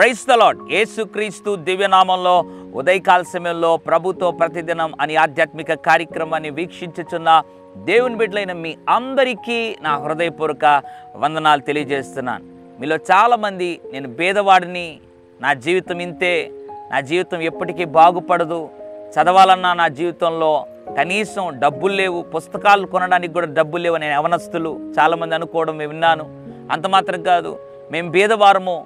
Praise the lord. యేసుక్రీస్తు దివ్యనామంలో ఉదయకాల సమయంలో ప్రభుతో ప్రతిదినం అని ఆధ్యాత్మిక కార్యక్రమాన్ని వీక్షించుచున్న దేవుని బిడ్డలైన మీ అందరికీ నా హృదయపూర్వక వందనాలు తెలియజేస్తున్నాను. మీలో చాలామంది నేను పేదవాడిని, నా జీవితం ఇంతే, నా జీవితం ఎప్పటికీ బాగుపడదు, చదవాలన్నా నా జీవితంలో కనీసం డబ్బులు లేవు, పుస్తకాలు కొనడానికి కూడా డబ్బులు లేవు అని యవనస్తులు చాలామంది అనుకోవడం విన్నాను. అంత మాత్రం కాదు, మేము పేదవారము,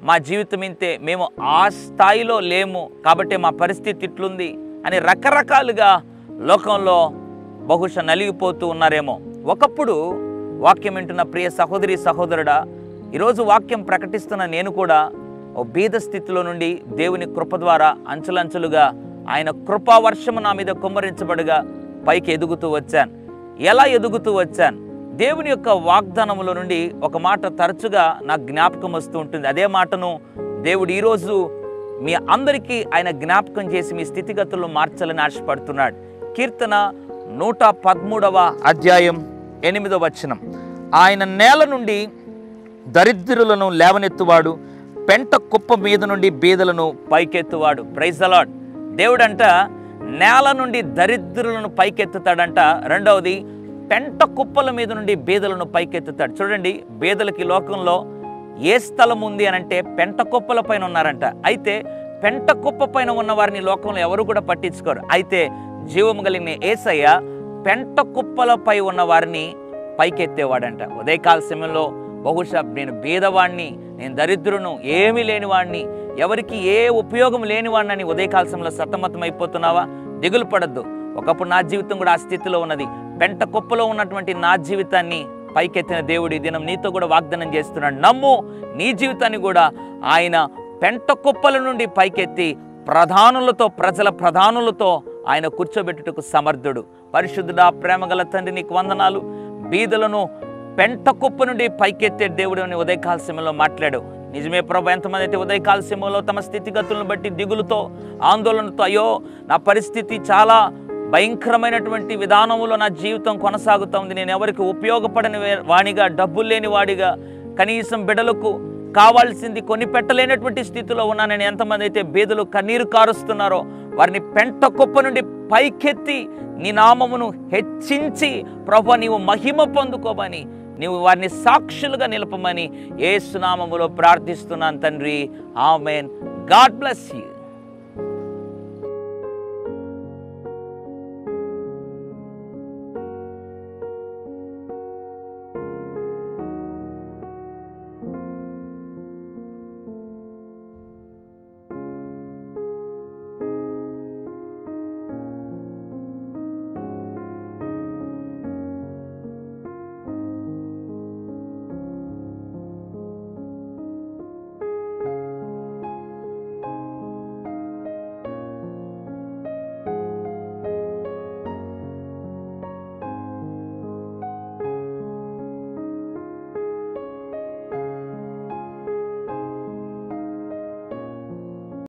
మా జీవితం ఇంతే, మేము ఆ స్థాయిలో లేము కాబట్టి మా పరిస్థితి ఇట్లుంది అని రకరకాలుగా లోకంలో బహుశా నలిగిపోతూ ఉన్నారేమో. ఒకప్పుడు వాక్యం వింటున్న ప్రియ సహోదరి సహోదరుడా, ఈరోజు వాక్యం ప్రకటిస్తున్న నేను కూడా ఓ బీద స్థితిలో నుండి దేవుని కృప ద్వారా అంచులంచులుగా ఆయన కృపా వర్షము నా మీద కుమ్మరించబడుగా పైకి ఎదుగుతూ వచ్చాను. ఎలా ఎదుగుతూ వచ్చాను? దేవుని యొక్క వాగ్దానముల నుండి ఒక మాట తరచుగా నాకు జ్ఞాపకం వస్తూ ఉంటుంది. అదే మాటను దేవుడు ఈరోజు మీ అందరికీ ఆయన జ్ఞాపకం చేసి మీ స్థితిగతులను మార్చాలని ఆశపడుతున్నాడు. కీర్తన 113వ అధ్యాయం 8వ వచనం, ఆయన నేల నుండి దరిద్రులను లేవనెత్తువాడు, పెంట కుప్ప మీద నుండి బీదలను పైకెత్తువాడు. Praise the lord. దేవుడంట నేల నుండి దరిద్రులను పైకెత్తుతాడంట. రెండవది, పెంట కుప్పల మీద నుండి బీదలను పైకెత్తుతాడు. చూడండి, బీదలకి లోకంలో ఏ స్థలం ఉంది అని అంటే పెంట కుప్పల పైన ఉన్నారంట. అయితే పెంట కుప్ప పైన ఉన్న వారిని లోకంలో ఎవరు కూడా పట్టించుకోరు. అయితే జీవము కలిగిన యేసయ్య పెంట కుప్పలపై ఉన్న వారిని పైకెత్తేవాడంట. ఉదయకాల సమయంలో బహుశా నేను బీదవాణ్ణి, నేను దరిద్రును, ఏమీ లేనివాడిని, ఎవరికి ఏ ఉపయోగం లేనివాడిని ఉదయకాల సమయంలో సతమతం అయిపోతున్నావా? దిగులు పడద్దు. ఒకప్పుడు నా జీవితం కూడా ఆ స్థితిలో ఉన్నది. పెంట కుప్పలో ఉన్నటువంటి నా జీవితాన్ని పైకెత్తిన దేవుడు ఈ దినం నీతో కూడా వాగ్దానం చేస్తున్నాడు. నమ్ము, నీ జీవితాన్ని కూడా ఆయన పెంట కుప్పల నుండి పైకెత్తి ప్రధానులతో, ప్రజల ప్రధానులతో ఆయన కూర్చోబెట్టుటకు సమర్థుడు. పరిశుద్ధుడా, ప్రేమగల తండ్రి, నీకు వందనాలు. బీదలను పెంట కుప్ప నుండి పైకెత్తే దేవుడు అని ఉదయకాల సమయంలో మాట్లాడు. నిజమే ప్రభు. ఎంతమంది అయితే ఉదయకాల సమయంలో తమ స్థితిగతులను బట్టి దిగులుతో, ఆందోళనతో, అయ్యో నా పరిస్థితి చాలా భయంకరమైనటువంటి విధానంలో నా జీవితం కొనసాగుతుంది, నేను ఎవరికి ఉపయోగపడని వాడిగా, డబ్బులు లేని వాడిగా, కనీసం బిడ్డలకు కావాల్సింది కొని పెట్టలేనటువంటి స్థితిలో ఉన్నానని ఎంతమంది అయితే బీదలు కన్నీరు కారుస్తున్నారో వారిని పెంట కుప్ప నుండి పైకెత్తి నీ నామమును హెచ్చించి ప్రభు నీవు మహిమ పొందుకోమని, నీవు వారిని సాక్షులుగా నిలపమని యేసు నామములో ప్రార్థిస్తున్నాను తండ్రి. ఆమేన్. God bless you.